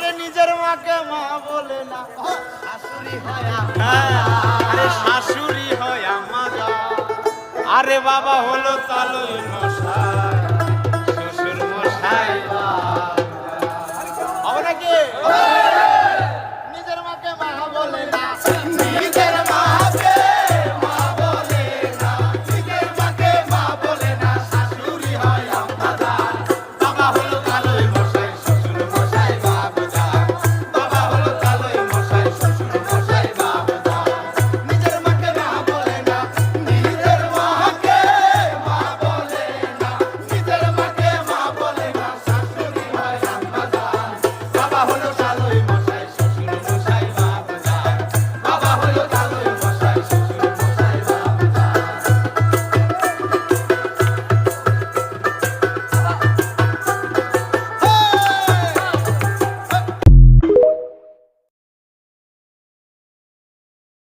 আরে নিজের মাকে মা বলে না, শাশুড়ি হয় আরে শাশুড়ি হয় আম্মা জান। আরে বাবা হলো তালই মশাই, শ্বশুর মশাই হবে নাকি? নিজের মাকে মা বলে না, নিজের মাকে মা বলে না, নিজের মাকে মা বলে না, শাশুড়ি হয় আম্মা জান। বাবা হলো তালই মশাই, শ্বশুর মশাই বাবা জান। বাবা হলো তালই মশাই, শ্বশুর মশাই বাবা জান। নিজের মাকে মা বলে না, নিজের মাকে মা বলে না, নিজের মাকে মা বলে না, শাশুড়ি হয় আম্মা জান। বাবা হলো